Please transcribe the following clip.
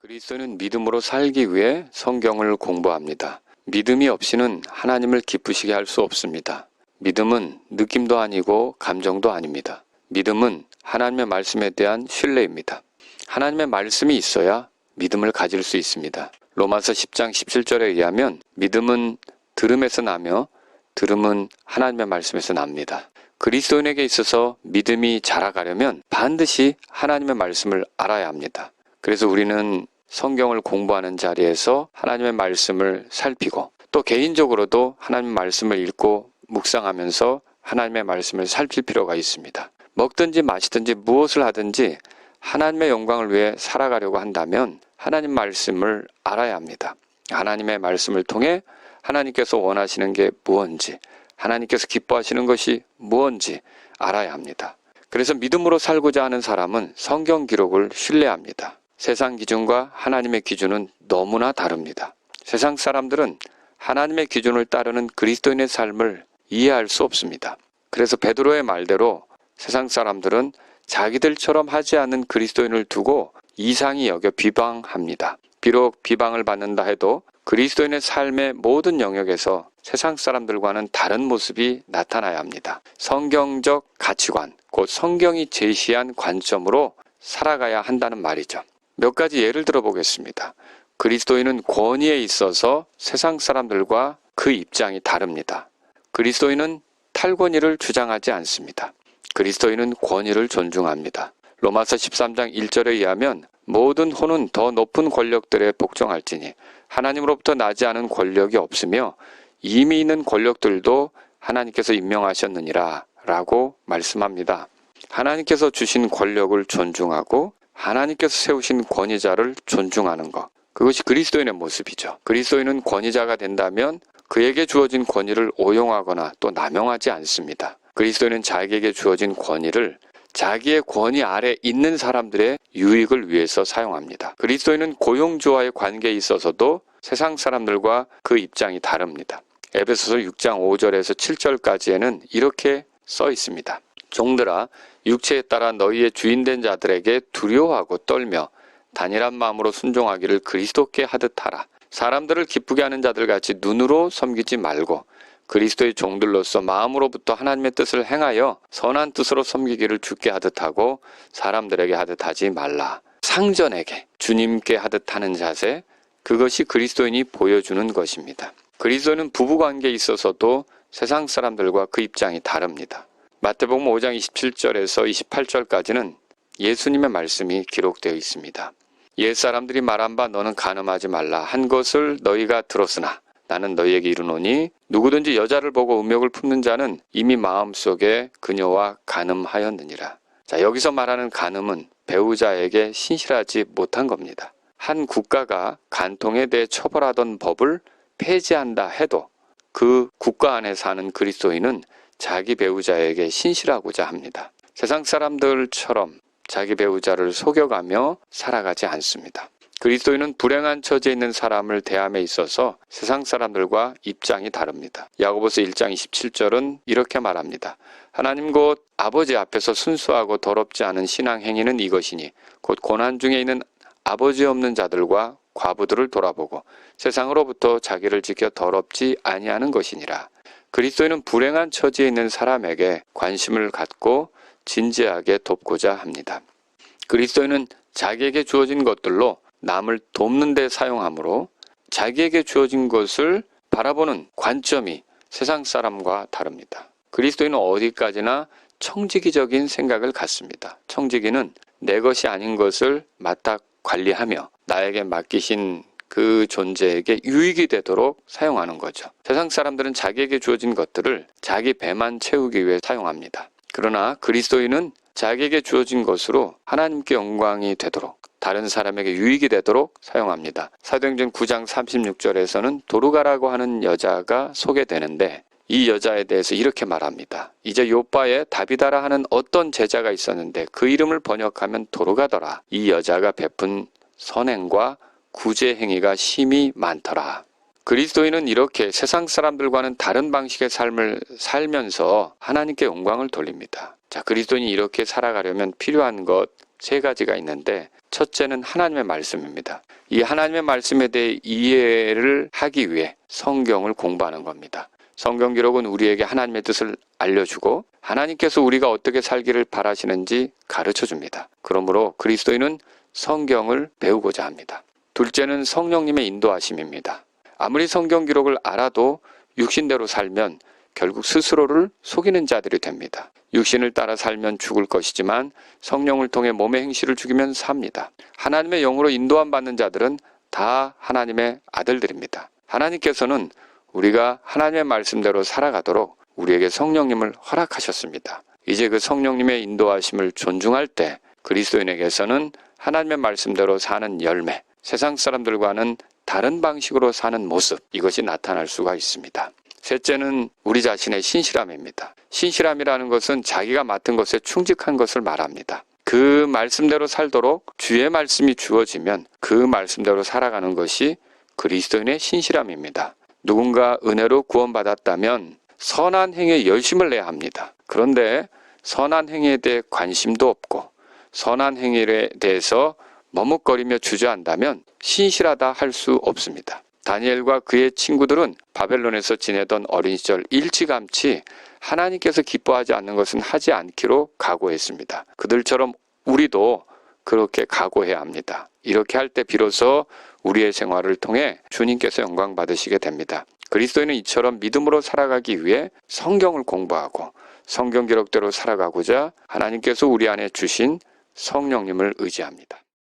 그리스도인은 믿음으로 살기 위해 성경을 공부합니다. 믿음이 없이는 하나님을 기쁘시게 할 수 없습니다. 믿음은 느낌도 아니고 감정도 아닙니다. 믿음은 하나님의 말씀에 대한 신뢰입니다. 하나님의 말씀이 있어야 믿음을 가질 수 있습니다. 로마서 10장 17절에 의하면 믿음은 들음에서 나며 들음은 하나님의 말씀에서 납니다. 그리스도인에게 있어서 믿음이 자라가려면 반드시 하나님의 말씀을 알아야 합니다. 그래서 우리는 성경을 공부하는 자리에서 하나님의 말씀을 살피고 또 개인적으로도 하나님의 말씀을 읽고 묵상하면서 하나님의 말씀을 살필 필요가 있습니다. 먹든지 마시든지 무엇을 하든지 하나님의 영광을 위해 살아가려고 한다면 하나님 말씀을 알아야 합니다. 하나님의 말씀을 통해 하나님께서 원하시는 게 무엇인지, 하나님께서 기뻐하시는 것이 무엇인지 알아야 합니다. 그래서 믿음으로 살고자 하는 사람은 성경 기록을 신뢰합니다. 세상 기준과 하나님의 기준은 너무나 다릅니다. 세상 사람들은 하나님의 기준을 따르는 그리스도인의 삶을 이해할 수 없습니다. 그래서 베드로의 말대로 세상 사람들은 자기들처럼 하지 않는 그리스도인을 두고 이상히 여겨 비방합니다. 비록 비방을 받는다 해도 그리스도인의 삶의 모든 영역에서 세상 사람들과는 다른 모습이 나타나야 합니다. 성경적 가치관, 곧 성경이 제시한 관점으로 살아가야 한다는 말이죠. 몇 가지 예를 들어보겠습니다. 그리스도인은 권위에 있어서 세상 사람들과 그 입장이 다릅니다. 그리스도인은 탈권위를 주장하지 않습니다. 그리스도인은 권위를 존중합니다. 로마서 13장 1절에 의하면 모든 혼은 더 높은 권력들에 복종할지니 하나님으로부터 나지 않은 권력이 없으며 이미 있는 권력들도 하나님께서 임명하셨느니라 라고 말씀합니다. 하나님께서 주신 권력을 존중하고 하나님께서 세우신 권위자를 존중하는 것, 그것이 그리스도인의 모습이죠. 그리스도인은 권위자가 된다면 그에게 주어진 권위를 오용하거나 또 남용하지 않습니다. 그리스도인은 자기에게 주어진 권위를 자기의 권위 아래 있는 사람들의 유익을 위해서 사용합니다. 그리스도인은 고용주와의 관계에 있어서도 세상 사람들과 그 입장이 다릅니다. 에베소서 6장 5절에서 7절까지에는 이렇게 써 있습니다. 종들아, 육체에 따라 너희의 주인된 자들에게 두려워하고 떨며 단일한 마음으로 순종하기를 그리스도께 하듯 하라. 사람들을 기쁘게 하는 자들같이 눈으로 섬기지 말고 그리스도의 종들로서 마음으로부터 하나님의 뜻을 행하여 선한 뜻으로 섬기기를 주께 하듯 하고 사람들에게 하듯 하지 말라. 상전에게 주님께 하듯 하는 자세, 그것이 그리스도인이 보여주는 것입니다. 그리스도인은 부부관계에 있어서도 세상 사람들과 그 입장이 다릅니다. 마태복음 5장 27절에서 28절까지는 예수님의 말씀이 기록되어 있습니다. 옛사람들이 말한 바 너는 간음하지 말라 한 것을 너희가 들었으나 나는 너희에게 이르노니 누구든지 여자를 보고 음욕을 품는 자는 이미 마음속에 그녀와 간음하였느니라. 자, 여기서 말하는 간음은 배우자에게 신실하지 못한 겁니다. 한 국가가 간통에 대해 처벌하던 법을 폐지한다 해도 그 국가 안에 사는 그리스도인은 자기 배우자에게 신실하고자 합니다. 세상 사람들처럼 자기 배우자를 속여가며 살아가지 않습니다. 그리스도인은 불행한 처지에 있는 사람을 대함에 있어서 세상 사람들과 입장이 다릅니다. 야고보서 1장 27절은 이렇게 말합니다. 하나님 곧 아버지 앞에서 순수하고 더럽지 않은 신앙 행위는 이것이니 곧 고난 중에 있는 아버지 없는 자들과 과부들을 돌아보고 세상으로부터 자기를 지켜 더럽지 아니하는 것이니라. 그리스도인은 불행한 처지에 있는 사람에게 관심을 갖고 진지하게 돕고자 합니다. 그리스도인은 자기에게 주어진 것들로 남을 돕는 데 사용하므로 자기에게 주어진 것을 바라보는 관점이 세상 사람과 다릅니다. 그리스도인은 어디까지나 청지기적인 생각을 갖습니다. 청지기는 내 것이 아닌 것을 맡아 관리하며 나에게 맡기신 그 존재에게 유익이 되도록 사용하는 거죠. 세상 사람들은 자기에게 주어진 것들을 자기 배만 채우기 위해 사용합니다. 그러나 그리스도인은 자기에게 주어진 것으로 하나님께 영광이 되도록 다른 사람에게 유익이 되도록 사용합니다. 사도행전 9장 36절에서는 도르가라고 하는 여자가 소개되는데 이 여자에 대해서 이렇게 말합니다. 이제 요바에 다비다라 하는 어떤 제자가 있었는데 그 이름을 번역하면 도르가더라. 이 여자가 베푼 선행과 구제 행위가 심히 많더라. 그리스도인은 이렇게 세상 사람들과는 다른 방식의 삶을 살면서 하나님께 영광을 돌립니다. 자, 그리스도인이 이렇게 살아가려면 필요한 것 3가지가 있는데 첫째는 하나님의 말씀입니다. 이 하나님의 말씀에 대해 이해를 하기 위해 성경을 공부하는 겁니다. 성경 기록은 우리에게 하나님의 뜻을 알려주고 하나님께서 우리가 어떻게 살기를 바라시는지 가르쳐줍니다. 그러므로 그리스도인은 성경을 배우고자 합니다. 둘째는 성령님의 인도하심입니다. 아무리 성경 기록을 알아도 육신대로 살면 결국 스스로를 속이는 자들이 됩니다. 육신을 따라 살면 죽을 것이지만 성령을 통해 몸의 행실을 죽이면 삽니다. 하나님의 영으로 인도함 받는 자들은 다 하나님의 아들들입니다. 하나님께서는 우리가 하나님의 말씀대로 살아가도록 우리에게 성령님을 허락하셨습니다. 이제 그 성령님의 인도하심을 존중할 때 그리스도인에게서는 하나님의 말씀대로 사는 열매, 세상 사람들과는 다른 방식으로 사는 모습, 이것이 나타날 수가 있습니다. 셋째는 우리 자신의 신실함입니다. 신실함이라는 것은 자기가 맡은 것에 충직한 것을 말합니다. 그 말씀대로 살도록 주의 말씀이 주어지면 그 말씀대로 살아가는 것이 그리스도인의 신실함입니다. 누군가 은혜로 구원받았다면 선한 행위에 열심을 내야 합니다. 그런데 선한 행위에 대해 관심도 없고 선한 행위에 대해서 머뭇거리며 주저한다면 신실하다 할 수 없습니다. 다니엘과 그의 친구들은 바벨론에서 지내던 어린 시절 일찌감치 하나님께서 기뻐하지 않는 것은 하지 않기로 각오했습니다. 그들처럼 우리도 그렇게 각오해야 합니다. 이렇게 할 때 비로소 우리의 생활을 통해 주님께서 영광 받으시게 됩니다. 그리스도인은 이처럼 믿음으로 살아가기 위해 성경을 공부하고 성경 기록대로 살아가고자 하나님께서 우리 안에 주신 성령님을 의지합니다.